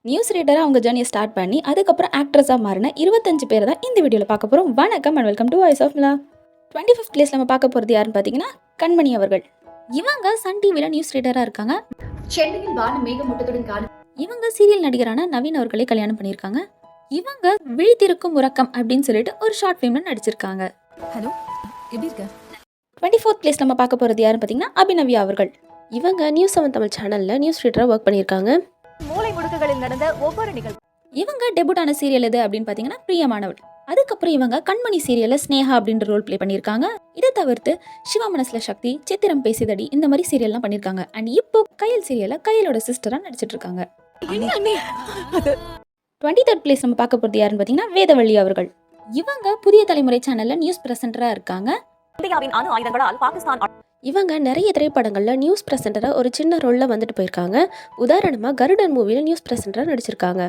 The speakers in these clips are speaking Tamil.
நியூஸ் ரீடராக அவங்க ஜேர்னியை ஸ்டார்ட் பண்ணி அதுக்கப்புறம் ஆக்ட்ரஸாக மாறின 25 பேர் தான் இந்த வீடியோவில் பார்க்க போகிறோம். வணக்கம் and welcome to voice of Mila. 25th place நம்ம பார்க்க போகிறது யாருன்னு பார்த்தீங்கன்னா கண்மணி அவர்கள். இவங்க சன் டிவியில் நியூஸ் ரீடராக இருக்காங்க. சென்னையில் வான மேகமூட்டத்துடன் காலம். இவங்க சீரியல் நடிகரான நவீன் அவர்களை கல்யாணம் பண்ணியிருக்காங்க. இவங்க விழித்திருக்கும் உறக்கம் அப்படின்னு சொல்லிட்டு ஒரு ஷார்ட் ஃபிலிம்ல நடிச்சிருக்காங்க. ஹலோ, எப்படி இருக்க? 24th பிளேஸ் நம்ம பார்க்க போகிறது யாருன்னு பார்த்தீங்கன்னா அபிநவ்யா அவர்கள். இவங்க நியூஸ் 7 தமிழ் சேனலில் நியூஸ் ரீடராக ஒர்க் பண்ணியிருக்காங்க. மூளை முடுக்குகளில் நடந்த ஒவ்வொரு நிகழ்வு. இவங்க டெபியூட் ஆன சீரியல் எது அப்படின்னு பார்த்தீங்கன்னா பிரியமானவள். அதுக்கப்புறம் இவங்க கண்மணி சீரியல்ல ஸ்னேகா அப்படின்ற ரோல் பிளே பண்ணியிருக்காங்க. இதை தவிர்த்து சிவா மனசுல சக்தி, சித்திரம் பேசிதடி இந்த மாதிரி சீரியல்லாம் பண்ணியிருக்காங்க. அண்ட் இப்போ கையல் சீரியல்ல கையலோட சிஸ்டரா நடிச்சிட்டு இருக்காங்க. 23rd பிளேஸ் நம்ம பார்க்க போகிறது யாருன்னு பார்த்தீங்கன்னா வேதவள்ளி அவர்கள். இவங்க புதிய தலைமுறை சேனல்ல நியூஸ் பிரசன்டரா இருக்காங்க. இந்தியாவின் அணு ஆயுதங்களால் பாகிஸ்தான் இவங்க நிறைய திரைப்படங்களில் நியூஸ் பிரசன்டராக ஒரு சின்ன ரோலில் வந்துட்டு போயிருக்காங்க. உதாரணமாக கருடன் மூவியில் நியூஸ் பிரசன்டராக நடிச்சிருக்காங்க.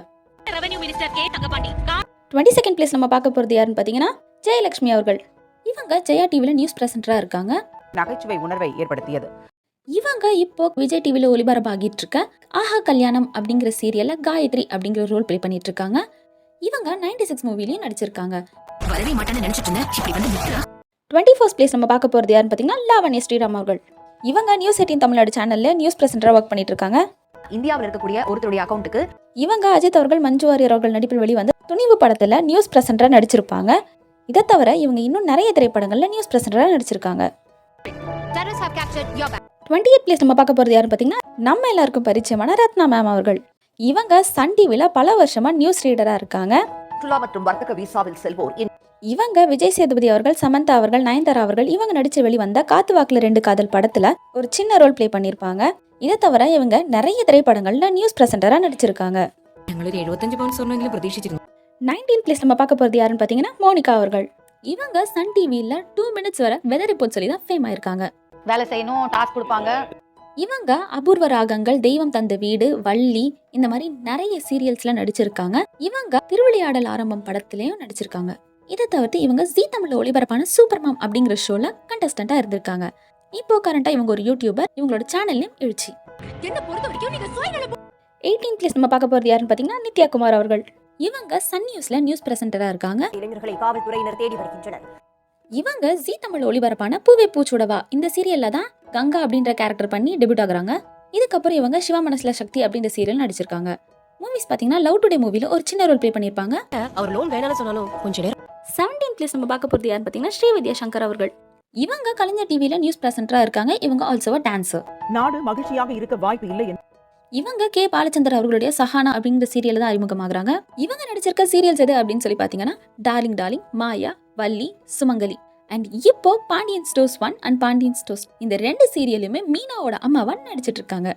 22nd பிளேஸ் நம்ம பார்க்க போகிறது யாருன்னு பார்த்தீங்கன்னா ஜெயலட்சுமி அவர்கள். இவங்க ஜெயா டிவியில் நியூஸ் பிரசன்டரா இருக்காங்க. நகைச்சுவை உணர்வை ஏற்படுத்தியது. இவங்க இப்போ விஜய் டிவியில் ஒளிபரப்பாகிட்டு இருக்க ஆஹா கல்யாணம் அப்படிங்கிற சீரியல்ல காயத்ரி அப்படிங்கிற ரோல் பிளே பண்ணிட்டு இருக்காங்க. இவங்க 96 மூவிலையும் நடிச்சிருக்காங்க. 21st பிளேஸ் நம்ம பார்க்க போகிறது யாருன்னு பார்த்தீங்கன்னா லாவண்யா ஸ்ரீராம் அவர்கள். இவங்க நியூஸ் 18 தமிழ்நாடு சேனல்ல நியூஸ் பிரசன்டரா ஒர்க் பண்ணிட்டு இருக்காங்க. இந்தியாவில் இருக்கக்கூடிய ஒருத்தருடைய அக்கௌண்ட்டுக்கு இவங்க அஜித் அவர்கள், மஞ்சு வாரியர் அவர்கள் நடிப்பில் வெளிவந்த துணிவு படத்துல நியூஸ் பிரசன்டரா நடிச்சிருப்பாங்க. இதை தவிர இவங்க இன்னும் நிறைய திரைப்படங்கள்ல நியூஸ் பிரசன்டரா நடிச்சிருக்காங்க. 20th பிளேஸ் நம்ம பார்க்க போகிறது யாருன்னு பார்த்தீங்கன்னா நம்ம எல்லாருக்கும் பரிச்சயமான ரத்னா மேம் அவர்கள். இவங்க சன் டிவியில் பல வருஷமா நியூஸ் ரீடரா இருக்காங்க. சுற்றுலா மற்றும் வர்த்தக விசாவில் செல்வோர் இவங்க விஜய் சேதுபதி அவர்கள், சமந்தா அவர்கள், நயன்தாரா அவர்கள் இவங்க நடிச்சு வெளிவந்த காத்து வாக்குல 2 காதல் படத்துல ஒரு சின்ன ரோல் பிளே பண்ணிருப்பாங்க. இதை தவிர இவங்க நிறைய திரைப்படங்கள்ல நியூஸ் பிரசன்டரா நடிச்சிருக்காங்க. 19th பிளேஸ் நம்ம பார்க்க போறது யாருன்னு பாத்தீங்கன்னா மோனிகா அவர்கள். இவங்க சன் டிவில 2 minutes வரை வெதர் ரிப்போர்ட் சொல்லி தான் ஃபேம் ஆயிருக்காங்க. வேலை செய்யணும், டாஸ்க் கொடுப்பாங்க. இவங்க அபூர்வ ராகங்கள், தெய்வம் தந்த வீடு, வள்ளி இந்த மாதிரி நிறைய சீரியல்ஸ்ல நடிச்சிருக்காங்க. இவங்க திருவிளையாடல் ஆரம்பம் படத்திலையும் நடிச்சிருக்காங்க. இதை தவிர்த்து இவங்க ஜீ தமிழ்ல ஒளிபரப்பான சூப்பர் மாம் அப்படிங்கிற ஷோல கண்டஸ்டண்டா இருந்திருக்காங்க. இப்போ கரண்டா இவங்க ஒரு யூடியூபர். இவங்களோட சேனல் நேம் எழுச்சி. 18th பிளேஸ் நம்ம பார்க்க போறது யாருன்னு பாத்தீங்கன்னா நித்யா குமார் அவர்கள். இவங்க சன் நியூஸ்ல நியூஸ் பிரசன்டரா இருக்காங்க. இளைஞர்களை காவல்துறையினர் தேடி வருகின்றனர். இவங்க ஜீ தமிழ் ஒளிபரப்பான பூவே பூச்சுடவா இந்த சீரியல்ல தான் கங்கா அப்படின்ற கேரக்டர் பண்ணி டெபியூட் ஆகுறாங்க. இதுக்கப்புறம் இவங்க சிவா மனசுல சக்தி அப்படின்ற சீரியல் நடிச்சிருக்காங்க. மூவிஸ் பாத்தீங்கன்னா லவ் டுடே மூவில ஒரு சின்ன ரோல் பிளே பண்ணிருப்பாங்க. அவர் லோன் வேணாலும் சொன்னாலும் கொஞ்சம் நேரம். 17th பிளேஸ் நம்ம பார்க்க போறது யாருன்னு பாத்தீங்கன்னா ஸ்ரீவித்யா சங்கர் அவர்கள். இவங்க கலைஞர் டிவில நியூஸ் பிரசன்டரா இருக்காங்க. இவங்க ஆல்சோ டான்சர். நாடு மகிழ்ச்சியாக இருக்க வாய்ப்பு இல்லை. இவங்க கே பாலச்சந்தர் அவர்களுடைய சஹானா அப்படிங்கிற சீரியல் தான் அறிமுகமாகறாங்க. இவங்க நடிச்சிருக்க சீரியல்ஸ் எது அப்படின்னு சொல்லி பாத்தீங்கன்னா darling darling, Maya, Valli, Sumangali and இப்போ Pandian stores 1 and Pandian stores இந்த 2 சீரியலுமே மீனாவோட அம்மாவா நடிச்சிட்டு இருக்காங்க.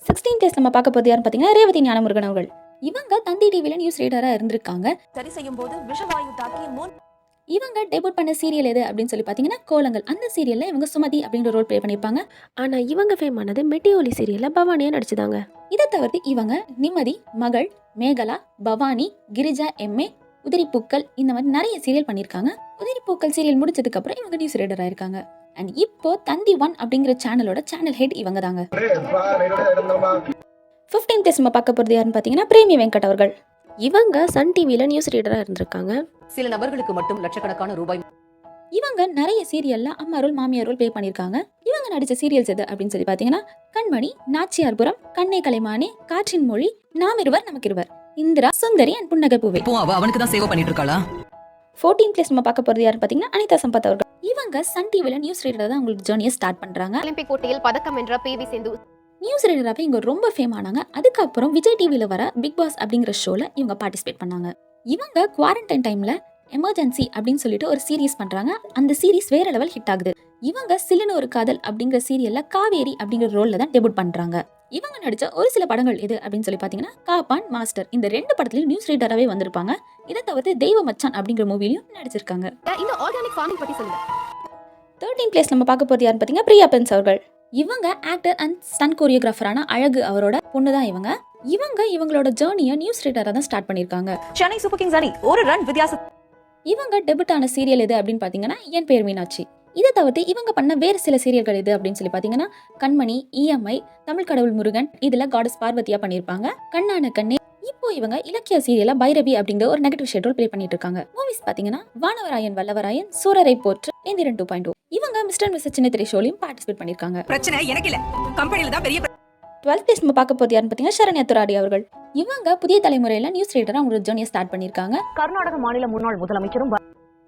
16th பிளேஸ் நம்ம பார்க்க போறது யாருன்னு பாத்தீங்கன்னா ரேவதி ஞானமுருகன் அவர்கள். இவங்க தந்தி டிவில நியூஸ் ரீடரா இருந்திருக்காங்க. சரி செய்யும் போது விஷவாயு தாக்கி இவங்க டெபியூட் பண்ண சீரியல் எது அப்படின்னு சொல்லி பாத்தீங்கன்னா கோலங்கள். அந்த சீரியல்ல இவங்க சுமதி அப்படிங்கிற ரோல் பிளே பண்ணிருப்பாங்க. ஆனால் இவங்க ஃபேம் ஆனது மெட்டியோலி சீரியலில் பவானியாக நடிச்சுதாங்க. இதை தவிர்த்து இவங்க நிம்மதி, மகள், மேகலா, பவானி, கிரிஜா, எம்ஏ, உதிரிப்பூக்கள் இந்த மாதிரி நிறைய சீரியல் பண்ணியிருக்காங்க. உதிரிப்பூக்கள் சீரியல் முடிச்சதுக்கு அப்புறம் இவங்க நியூஸ் ரீடர் ஆயிருக்காங்க. அண்ட் இப்போ தந்தி 1 அப்படிங்கிற சேனலோட சேனல் ஹெட் இவங்க தாங்க. 15th பிளேஸ் நம்ம பார்க்க போறது யாருன்னு பாத்தீங்கன்னா பிரேமி வெங்கட் அவர்கள். இவங்க சன் டிவியில் நியூஸ் ரீடராக இருந்திருக்காங்க. சில நபர்களுக்கு மட்டும் லட்சக்கணக்கான ரூபாய். இவங்க நிறைய சீரியல்ல அம்மா ரோல், மாமியார் ரோல் பிளே பண்ணிருக்காங்க. இவங்க நடிச்ச சீரியல்ஸ் எது அப்படின்னு சொல்லி பாத்தீங்கன்னா கண்மணி, நாச்சியார்புரம், கண்ணை கலைமானே, காற்றின் மொழி, நாம் இருவர் நமக்கிருவர், இந்திரா, சுந்தரி அண்ட் புன்னகை பூவே. அவனுக்கு தான் சேவ் பண்ணிட்டு இருக்காளா? 14th பிளேஸ் நம்ம பார்க்க போறது யாருன்னு பாத்தீங்கன்னா அனிதா சம்பத் அவர்கள். இவங்க சன் டிவில நியூஸ் ரீடரா தான் உங்களுக்கு ஜர்னியை ஸ்டார்ட் பண்றாங்க. ஒலிம்பிக் போட்டியில் பதக்கம் வென்ற PV சிந்து நியூஸ் ரீடராகவே இவங்க ரொம்ப ஃபேம் ஆனாங்க. அதுக்கப்புறம் விஜய் டிவில வர பிக் பாஸ் அப்படிங்கிற ஷோல இவங்க பார்ட்டிசிபேட் பண்ணாங்க. இவங்க குவாரண்டைன் டைம்ல எமர்ஜென்சி அப்படின்னு சொல்லிட்டு ஒரு சீரீஸ் பண்றாங்க. அந்த சீரீஸ் வேற லெவல் ஹிட் ஆகுது. இவங்க சில்லுன்னு ஒரு காதல் அப்படிங்கிற சீரியல்ல காவேரி அப்படிங்கிற ரோல்ல தான் டெபியூட் பண்றாங்க. இவங்க நடிச்ச ஒரு சில படங்கள் எது அப்படின்னு சொல்லி பாத்தீங்கன்னா காப்பான், மாஸ்டர் இந்த 2 படத்துலயும் நியூஸ் ரீடராகவே வந்திருப்பாங்க. இதை தவிர்த்து தெய்வ மச்சான் அப்படிங்கிற மூவிலையும் நடிச்சிருக்காங்க. இந்த ஆர்கானிக் ஃபார்மிங் பத்தி சொல்லுங்க. 13th பிளேஸ் நம்ம பார்க்க போறது யாருன்னு பாத்தீங்கன்னா பிரியா பென்ஸ் அவர்கள். இவங்க ஆக்டர் அண்ட் ஸ்டன் கோரியோகிராஃபரான அழகு அவரோட பொண்ணு தான் இவங்க. இவங்களோட ஜேர்னியை நியூஸ் ரீடரா தான் ஸ்டார்ட் பண்ணிருக்காங்க. சென்னை சூப்பர் கிங்ஸ் அணி ஒரு ரன் வித்தியாசம். இவங்க டெபியூட் ஆன சீரியல் எது அப்படின்னு பாத்தீங்கன்னா என் பேர் மீனாட்சி. இதை தவிர்த்து இவங்க பண்ண வேறு சில சீரியல்கள் எது அப்படின்னு சொல்லி பார்த்தீங்கன்னா கண்மணி, இஎம்ஐ, தமிழ் கடவுள் முருகன், இதில் காடஸ் பார்வதியா பண்ணியிருப்பாங்க. கண்ணான கண்ணே. இப்போ இவங்க இலக்கிய சீரியலா பைரவி அப்படிங்கிற ஒரு நெகட்டிவ் ஷேட் ரோல் ப்ளே பண்ணிட்டு இருக்காங்க. மூவிஸ் பாத்தீங்கன்னா வானவராயன் வல்லவராயன், சூரரை போற்று, எந்திரன் 2.0. இவங்க மிஸ்டர் மிஸ்ஸஸ் சின்னத்திரை ஷோலையும் பார்ட்டிசிபேட் பண்ணிருக்காங்க. பிரச்சனை எனக்கு இல்ல, கம்பெனில தான் பெரிய 12th place நம்ம பார்க்க போது யாருன்னு பார்த்தீங்கன்னா சரண்யா துராடி அவர்கள். இவங்க புதிய தலைமுறையில நியூஸ் ரீடரா அவங்களோட ஜர்னியை ஸ்டார்ட் பண்ணிருக்காங்க. கர்நாடக மாநில முன்னாள் முதலமைச்சரும்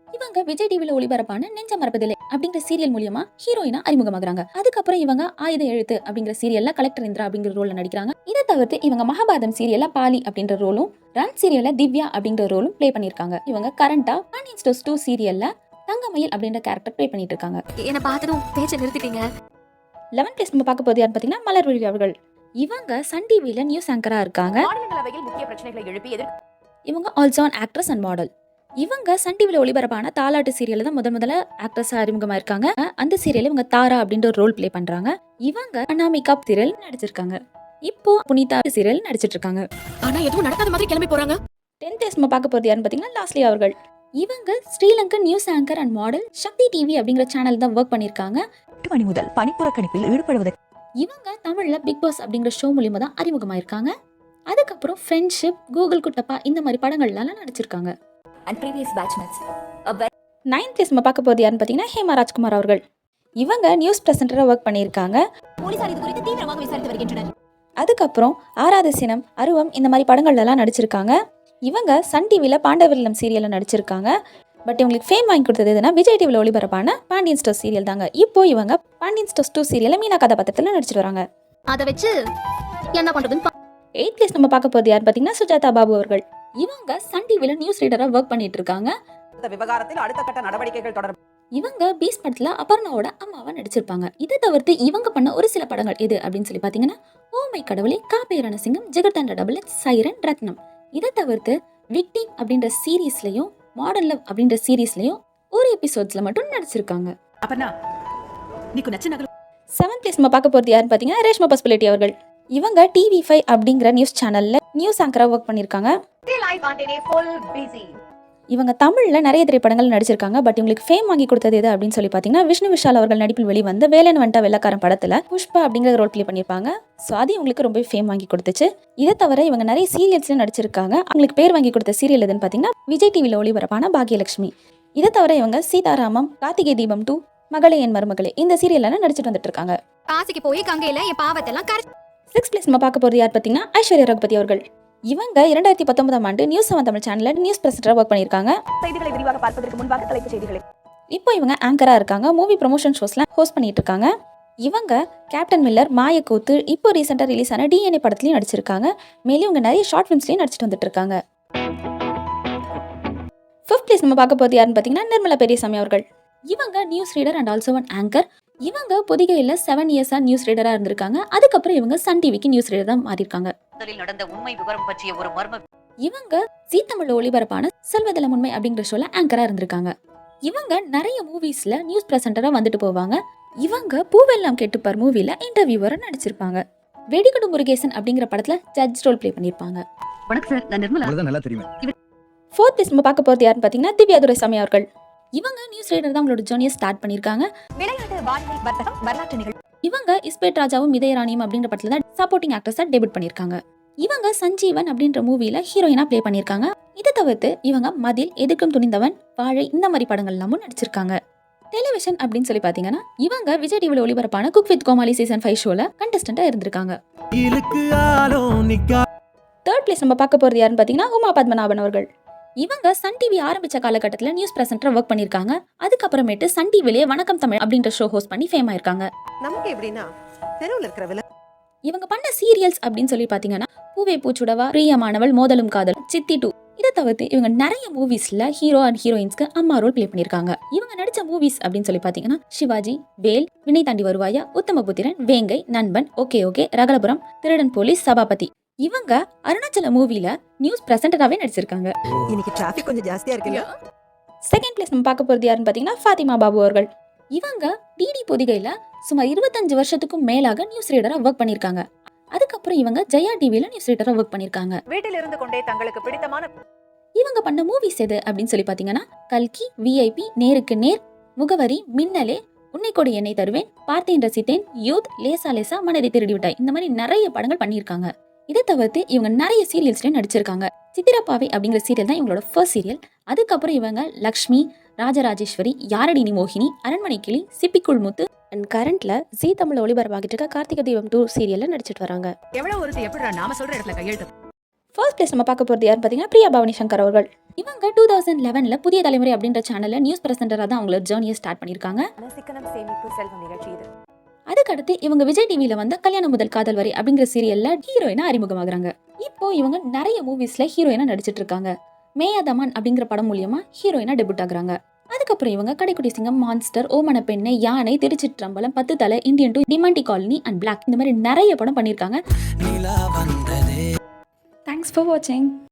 இவங்க விஜய் டிவில ஒளிபரப்பான நெஞ்ச மறப்பதில்லை அப்படிங்கிற சீரியல் மூலியமா ஹீரோயினா அறிமுகமாகறாங்க. அதுக்கப்புறம் இவங்க ஆயுத எழுத்து அப்படிங்கிற சீரியல்ல கலெக்டர் இந்திரா அப்படிங்கிற ரோல்ல நடிக்கிறாங்க. இதை தவிர்த்து இவங்க மகாபாரதம் சீரியல்ல பாலி அப்படின்ற ரோலும், ரன் சீரியல்ல திவ்யா அப்படிங்கிற ரோலும் ப்ளே பண்ணிருக்காங்க. இவங்க கரண்டா பாண்டியன் ஸ்டோர்ஸ் 2 சீரியல்ல தங்கமயில் அப்படின்ற கேரக்டர் ப்ளே பண்ணிட்டு இருக்காங்க. என்ன பார்த்ததும் பேச்ச நிறுத்திட்டீங்க. 11th place நம்ம பார்க்க போது யாருன்னு பார்த்தீங்கன்னா மலர்விழி அவர்கள். இவங்க சன் டிவில நியூஸ் ஆங்கரா இருக்காங்க. மாநிலங்களவையில் முக்கிய பிரச்சனைகளை எழுப்பி இவங்க also an actress and model. இவங்க சன் டிவில ஒளிபரப்பான தாலாட்டு சீரியல்ல தான் முதல்ல ஆக்ட்ரஸா அறிமுகமா இருக்காங்க. அந்த சீரியல்ல இவங்க தாரா அப்படின்ற ஒரு ரோல் ப்ளே பண்றாங்க. இவங்க அனாமிகா சீரியல் நடிச்சிருக்காங்க. இப்போ புனிதா சீரியல் நடிச்சிட்டு இருக்காங்க. ஆனா எதுவும் நடக்காத மாதிரி கிளம்பி போறாங்க. 10th place நம்ம பார்க்க போறது யாருன்னு பார்த்தீங்கன்னா லாஸ்லி அவர்கள். இவங்க Sri Lankan news anchor and model Sakthi TV அப்படிங்கிற சேனல் தான் ஒர்க் பண்ணிருக்காங்க. 8 மணி முதல் பணிப்புறக்கணிப்பில் ஈடுபடுவதற்கு இவங்க தமிழ்ல பிக் பாஸ் அப்படிங்கிற ஷோ மூலியமா தான் அறிமுகமாயிருக்காங்க. அதுக்கப்புறம் ஃப்ரெண்ட்ஷிப், கூகுள் குட்டப்பா இந்த மாதிரி படங்கள்லாம் நடிச்சிருக்காங்க. And previous batchmates. 9th place நம்ம பார்க்க போது யாருன்னு பார்த்தீங்கன்னா ஹேமா ராஜ்குமார் அவர்கள். இவங்க நியூஸ் பிரசன்டரா ஒர்க் பண்ணியிருக்காங்க. போலீசார் இது குறித்து தீவிரமாக விசாரித்து வருகின்றனர். அதுக்கப்புறம் ஆறாவது சினம், அருவம் இந்த மாதிரி படங்கள்லாம் நடிச்சிருக்காங்க. இவங்க சன் டிவில பாண்டவரிலம் சீரியல்ல நடிச்சிருக்காங்க. பட் இவங்களுக்கு ஃபேம் வாங்கி கொடுத்தது எதுனா விஜய் டிவில ஒளிபரப்பான பாண்டியன் ஸ்டோர்ஸ் சீரியல் தாங்க. இப்போ இவங்க பாண்டியன் ஸ்டோர்ஸ் 2 சீரியல்ல மீனா கதாபாத்திரத்தில் நடிச்சிட்டு வராங்க. அத வச்சு என்ன பண்றதுன்னு 8th place நம்ம பார்க்க போது யாருன்னு பார்த்தீங்கன்னா சுஜாதா பாபு அவர்கள். இவங்க சன் டிவில நியூஸ் ரீடரா ஒர்க் பண்ணிட்டு இருக்காங்க. இந்த விவகாரத்தில் அடுத்த கட்ட நடவடிக்கைகள் தொடரும். இவங்க பீஸ் படத்துல அபர்ணாவோட அம்மாவா நடிச்சிருப்பாங்க. இதை தவிர்த்து இவங்க பண்ண ஒரு சில படங்கள் எது அப்படின்னு சொல்லி பார்த்தீங்கன்னா ஓமை கடவுளே, காபேரண சிங்கம், ஜெகதண்ட டபுள், சைரன், ரத்னம். இதை தவிர்த்து விக்டிம் அப்படின்ற சீரீஸ்லயும், மாடர்ன் லவ் அப்படின்ற சீரீஸ்லயும் ஒரு எபிசோட்ஸ்ல மட்டும் நடிச்சிருக்காங்க. அப்பனா நீக்கு நச்ச நகல் 7th place நம்ம பார்க்க போறது யாருன்னு பார்த்தீங்கன்னா ரேஷ்மா பஸ்பிலிட்டி அவர்கள். இவங்க TV5 அப்படிங்கிற நியூஸ் சேனல்ல நியூஸ் ஆங்கரா ஒர்க் பண்ணிருக்காங்க. இவங்க தமிழ்ல நிறைய திரைப்படங்கள் நடிச்சிருக்காங்க. பட் இவங்களுக்கு ஃபேம் வாங்கி கொடுத்தது எது அப்படின்னு சொல்லி பார்த்தீங்கன்னா விஷ்ணு விஷால் அவர்கள் நடிப்பில் வெளிவந்த வேலன் வண்டா வெள்ளக்காரன் படத்துல புஷ்பா அப்படிங்கிற ரோல் ப்ளே பண்ணியிருப்பாங்க. ஸோ அது இவங்களுக்கு ரொம்ப ஃபேம் வாங்கி கொடுத்துச்சு. இதை தவிர இவங்க நிறைய சீரியல்ஸ்ல நடிச்சிருக்காங்க. அவங்களுக்கு பேர் வாங்கி கொடுத்த சீரியல் எதுன்னு பார்த்தீங்கன்னா விஜய் டிவில ஒளிபரப்பான பாக்யலட்சுமி. இதை தவிர இவங்க சீதாராமம், கார்த்திகை தீபம் 2, மகளே என் மருமகளே இந்த சீரியல்ல நடிச்சிட்டு வந்துட்டு இருக்காங்க. காசிக்கு போய் கங்கையில என் பாவத்தெல்லாம் 6th place நம்ம பார்க்க போறது யார் பார்த்தீங்கன்னா ஐஸ்வர்யா ரகுபதி அவர்கள். இவங்க 2019ஆம் ஆண்டு நியூஸ் 7 தமிழ் சேனல்ல நியூஸ் பிரசன்டரா ஒர்க் பண்ணிருக்காங்க. செய்திகளை விரிவாக பார்ப்பதற்கு முன்பாக தலைப்புச் செய்திகளை. இப்போ இவங்க ஆங்கரா இருக்காங்க. மூவி ப்ரொமோஷன் ஷோஸ்ல ஹோஸ்ட் பண்ணிட்டு இருக்காங்க. இவங்க கேப்டன் மில்லர், மாயக்கூத்து, இப்போ ரீசெண்டா ரிலீஸ் ஆன DNA படத்துலயும் நடிச்சிருக்காங்க. மேலும் இவங்க நிறைய ஷார்ட் ஃபிலிம்ஸ்லயும் நடிச்சிட்டு வந்துட்டு இருக்காங்க. 5th place நம்ம பார்க்க போறது யாருன்னு பார்த்தீங்கன்னா நிர்மலா பெரியசாமி அவர்கள். இவங்க news reader and also one anchor. இவங்க பொதிகையில 7 இயர்ஸா நியூஸ் ரீடரா இருந்திருக்காங்க. அதுக்கப்புறம் இவங்க சன் டிவிக்கு நியூஸ் ரீடர் தான் மாறிருக்காங்க. நடந்த உண்மை விவரம் பற்றிய ஒரு மர்ம இவங்க ஜீ தமிழ்ல ஒளிபரப்பான செல்வதல உண்மை அப்படிங்கிற ஷோல ஆங்கரா இருந்திருக்காங்க. இவங்க நிறைய மூவிஸ்ல நியூஸ் பிரசன்டரா வந்துட்டு போவாங்க. இவங்க பூவெல்லாம் கேட்டுப்பார் மூவில இன்டர்வியூவரா நடிச்சிருப்பாங்க. வெடிகுடு முருகேசன் அப்படிங்கிற படத்துல ஜட்ஜ் ரோல் ப்ளே பண்ணிருப்பாங்க. வணக்கம் சார், நான் நிர்மலா. நல்லா தெரியும். 4th place நம்ம பார்க்க போறது யாருன்னு பார்த்தீங்கன்னா திவ்யா துரைசாமி அவர்கள். இவங்க நியூஸ் ரீடர் தான் அவங்களோட ஜர்னியை ஸ்டார்ட் பண்ணிருக்காங்க. விளையாட்டு, வானிலை, வர்த்தகம், வரலாற்று நிகழ்வு. இவங்க இஸ்பேட் ராஜாவும் இதயராணியும் அப்படிங்கிற படத்துல தான் சப்போர்ட்டிங் ஆக்டர்ஸா டெபியூட் பண்ணிருக்காங்க. இவங்க சஞ்சீவன் அப்படின்ற மூவில ஹீரோயினா ப்ளே பண்ணிருக்காங்க. இதை தவிர்த்து இவங்க மதில், எதிர்க்கும் துணிந்தவன், வாழை இந்த மாதிரி படங்கள் எல்லாமும் நடிச்சிருக்காங்க. டெலிவிஷன் அப்படின்னு சொல்லி பாத்தீங்கன்னா இவங்க விஜய் டிவில ஒளிபரப்பான குக் வித் கோமாளி சீசன் 5 ஷோல கண்டஸ்டன்டா இருந்திருக்காங்க. 3rd place நம்ம பார்க்க போறது யாருன்னு பாத்தீங்கன்னா உமா பத்மநாபன் அவர்கள். இவங்க சன் டிவி ஆரம்பிச்ச காலகட்டத்தில் நியூஸ் பிரசன்டரா ஒர்க் பண்ணிருக்காங்க. அதுக்கப்புறமேட்டு சன் டிவிலே வணக்கம் தமிழ் அப்படின்ற ஷோ ஹோஸ்ட் பண்ணி ஃபேம் ஆயிருக்காங்க. நமக்கு எப்படின்னா தெருவில் இருக்கிற இவங்க பண்ண சீரியல்ஸ் அப்படின்னு சொல்லி பாத்தீங்கன்னா பூவே பூச்சுடவா, பிரியமானவள், மோதலும் காதல், சித்தி 2. இதை தவிர்த்து இவங்க நிறைய மூவிஸ்ல ஹீரோ அண்ட் ஹீரோயின்ஸ்க்கு அம்மா ரோல் ப்ளே பண்ணிருக்காங்க. இவங்க நடிச்ச மூவிஸ் அப்படின்னு சொல்லி பாத்தீங்கன்னா சிவாஜி, வேல், வினை தாண்டி வருவாயா, உத்தமபுத்திரன், வேங்கை, நண்பன், ஓகே ஓகே, ரகலபுரம், திருடன் போலீஸ், சபாபதி. இவங்க அருணாச்சல மூவில நியூஸ் பிரசன்டராவே நடிச்சிருக்காங்க. இன்னைக்கு டிராஃபிக் கொஞ்சம் ஜாஸ்தியா இருக்குல்ல. 2nd place நம்ம பார்க்க போறது யாருன்னு பாத்தீங்கன்னா ஃபாத்திமா பாபு அவர்கள். இவங்க டிடி பொதிகையில சுமார் 25 வருஷத்துக்கும் மேலாக நியூஸ் ரீடரா ஒர்க் பண்ணிருக்காங்க. அதுக்கப்புறம் இவங்க ஜெயா டிவில நியூஸ் ரீடரா ஒர்க் பண்ணிருக்காங்க. வீட்டில் இருந்து கொண்டே தங்களுக்கு பிடித்தமான இவங்க பண்ண மூவிஸ் எது அப்படின்னு சொல்லி பாத்தீங்கன்னா கல்கி, VIP, நேருக்கு நேர், முகவரி, மின்னலே, உன்னை கொடி என்னை தருவேன், பார்த்தேன் ரசித்தேன், யூத், லேசா லேசா, மனதை திருடி விட்டாய், இந்த மாதிரி நிறைய படங்கள் பண்ணியிருக்காங்க. இதை தவிர்த்து இவங்க நிறைய சீரியல்ஸ்லையும் நடிச்சிருக்காங்க. சித்திரப்பாவை அப்படிங்கிற சீரியல் தான் இவங்களோட ஃபர்ஸ்ட் சீரியல். அதுக்கப்புறம் இவங்க லக்ஷ்மி, ராஜராஜேஸ்வரி, யாரடி நீ மோகினி, அரண்மனை கிளி, சிப்பிக்குள் முத்து அண்ட் கரண்ட்ல ஜீ தமிழ் ஒளிபரப்பாகிட்டு இருக்க கார்த்திகை தீபம் 2 சீரியல்ல நடிச்சிட்டு வராங்க. எவ்வளவு ஒருத்தி எப்படிடா நாம சொல்ற இடத்துல கையெழுத்து. ஃபர்ஸ்ட் பிளேஸ் நம்ம பார்க்க போகிறது யார் பார்த்தீங்கன்னா பிரியா பவானி சங்கர் அவர்கள். இவங்க 2011 புதிய தலைமுறை அப்படின்ற சேனலில் நியூஸ் பிரசன்டராக தான் அவங்களோட ஜேர்னியை ஸ்டார்ட் பண்ணியிருக்காங்க. சிக்கனம் சேமிப்பு செல்வம் நிகழ்ச்சி இது. அதுக்கடுத்து இவங்க விஜய் டிவியில் வந்த கல்யாணம் முதல் காதல் வரை அப்படிங்கிற சீரியல்ல ஹீரோயினா அறிமுகமாகறாங்க. இப்போ இவங்க நிறைய மூவிஸ்ல ஹீரோயினா நடிச்சிட்டு இருக்காங்க. மேயாதமான் அப்படிங்கிற படம் மூலியமா ஹீரோயினா டெபியூட் ஆகுறாங்க. அதுக்கப்புறம் இவங்க கடைக்குடி சிங்கம், மான்ஸ்டர், ஓமன பெண்ணை, யானை, திருச்சிற்றம்பலம், 10 தலை, Indian 2, Demonte colony and black, இந்த மாதிரி நிறைய படம் பண்ணியிருக்காங்க. தேங்க்ஸ் ஃபார் வாட்சிங்.